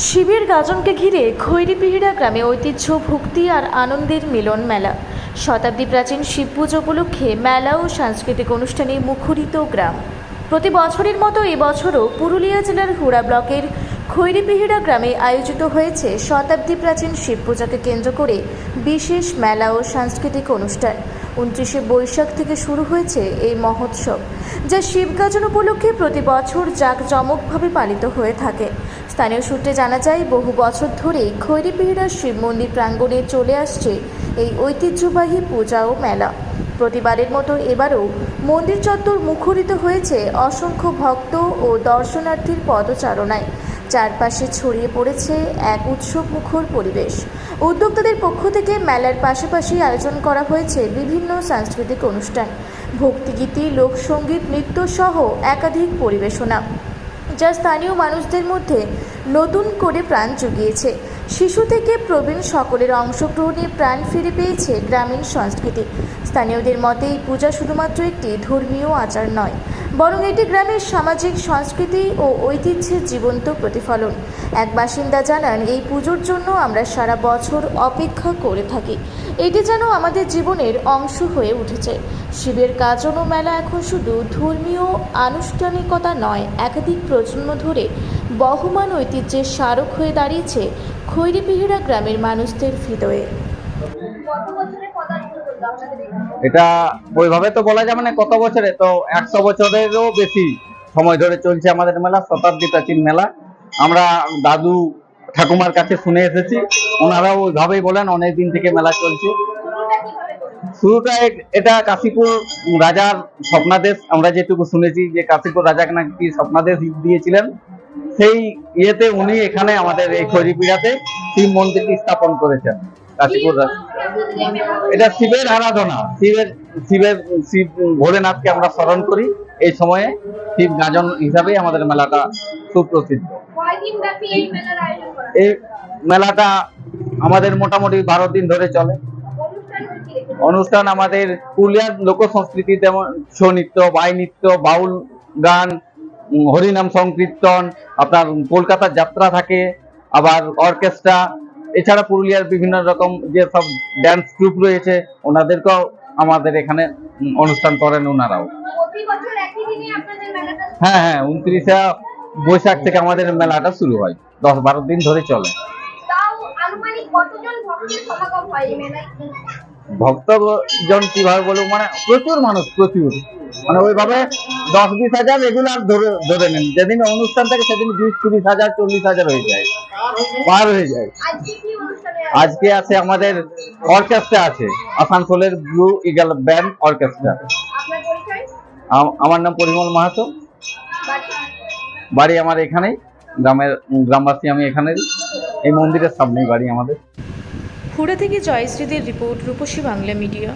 শিবের গাজনকে ঘিরে খৈরিপিহিড়া গ্রামে ঐতিহ্য ভক্তি আর আনন্দের মিলন মেলা। শতাব্দী প্রাচীন শিব পুজো উপলক্ষে মেলা ও সাংস্কৃতিক অনুষ্ঠানে মুখরিত গ্রাম। প্রতি বছরের মতো এবছরও পুরুলিয়া জেলার হুড়া ব্লকের খৈরিপিহিড়া গ্রামে আয়োজিত হয়েছে শতাব্দী প্রাচীন শিব পূজাকে কেন্দ্র করে বিশেষ মেলা ও সাংস্কৃতিক অনুষ্ঠান। 29শে বৈশাখ থেকে শুরু হয়েছে এই মহোৎসব, যা শিবগাজন উপলক্ষে প্রতি বছর জাঁকজমকভাবে পালিত হয়ে থাকে। স্থানীয় সূত্রে জানা যায়, বহু বছর ধরেই খৈরিপিহিড়া শিব মন্দির প্রাঙ্গণে চলে আসছে এই ঐতিহ্যবাহী পূজা ও মেলা। প্রতিবারের মতো এবারও মন্দির চত্বর মুখরিত হয়েছে অসংখ্য ভক্ত ও দর্শনার্থীর পদচারণায়। চারপাশে ছড়িয়ে পড়েছে এক উৎসব মুখর পরিবেশ। উদ্যোক্তাদের পক্ষ থেকে মেলার পাশাপাশি আয়োজন করা হয়েছে বিভিন্ন সাংস্কৃতিক অনুষ্ঠান, ভক্তিগীতি, লোকসঙ্গীত, নৃত্য সহ একাধিক পরিবেশনা, যা স্থানীয় মানুষদের মধ্যে নতুন করে প্রাণ জুগিয়েছে। শিশু থেকে প্রবীণ সকলের অংশগ্রহণে প্রাণ ফিরে পেয়েছে গ্রামীণ সংস্কৃতি। স্থানীয়দের মতে এই পূজা শুধুমাত্র একটি ধর্মীয় আচার নয়, বরং এটি গ্রামের সামাজিক সংস্কৃতি ও ঐতিহ্যের জীবন্ত প্রতিফলন। এক বাসিন্দা জানান, এই পুজোর জন্য আমরা সারা বছর অপেক্ষা করে থাকি। এটি যেন আমাদের জীবনের অংশ হয়ে উঠেছে। শিবের গাজন ও মেলা এখন শুধু ধর্মীয় আনুষ্ঠানিকতা নয়, একাধিক প্রজন্ম ধরে বহমান ঐতিহ্যের স্মারক হয়ে দাঁড়িয়েছে খৈরিপিহিড়া গ্রামের মানুষদের হৃদয়ে। এটা ওইভাবে তো বলা যাবে না কত বছরে, তো 100 বছরেরও বেশি সময় ধরে চলছে আমাদের মেলা, শতাব্দী প্রাচীন মেলা। আমরা দাদু ঠাকুমার কাছে শুনে এসেছি, ওনারাও ওইভাবেই বলেন অনেক দিন থেকে মেলা চলছে। শুরুটা এটা কাশীপুর রাজার স্বপ্নাদেশ, আমরা যেটুকু শুনেছি যে কাশীপুর রাজাকে নাকি স্বপ্নাদেশ দিয়েছিলেন। সেই ইয়েতে উনি এখানে আমাদের এই খৈরিপিড়াতে শিব মন্দিরটি স্থাপন করেছেন। কাশীপুর রাজা, এটা শিবের আরাধনা, শিব ভোলেনাথকে আমরা স্মরণ করি। এই সময়ে শিব গাজন হিসাবেই আমাদের মেলাটা সুপ্রসিদ্ধ। এই মেলাটা আমাদের মোটামুটি 12 দিন ধরে চলে। অনুষ্ঠান আমাদের পুরুলিয়ার লোক সংস্কৃতি, যেমন ছৌ নৃত্য, বাই নৃত্য, বাউল গান, হরিনাম সংকীর্তন, আপনার কলকাতার যাত্রা থাকে, আবার অর্কেস্ট্রা, এছাড়া পুরুলিয়ার বিভিন্ন রকম যে সব ড্যান্স গ্রুপ রয়েছে, ওনাদেরকেও আমাদের এখানে অনুষ্ঠান করেন ওনারাও। হ্যাঁ, 29শে বৈশাখ থেকে আমাদের মেলাটা শুরু হয়, 10-12 দিন ধরে চলে। ভক্তজন কিভাবে বলবো, মানে প্রচুর মানুষ, প্রচুর, মানে ওইভাবে 10-20 হাজার রেগুলার ধরে নেন। যেদিন অনুষ্ঠান থাকে সেদিন 20-30 হাজার 40 হাজার হয়ে যায়, পার হয়ে যায়। আজকে আছে আমাদের অর্কেস্ট্রা, আছে আসানসোলের ব্লু ইগল ব্যান্ড অর্কেস্ট্রা। আমার নাম পরিমল মাহাতো, বাড়ি আমার এখানেই, গ্রামবাসী আমি এখানেরই, এই মন্দিরের সামনেই বাড়ি আমাদের। হুড়া থেকে জয়শ্রীদের রিপোর্ট, রূপসী বাংলা মিডিয়া।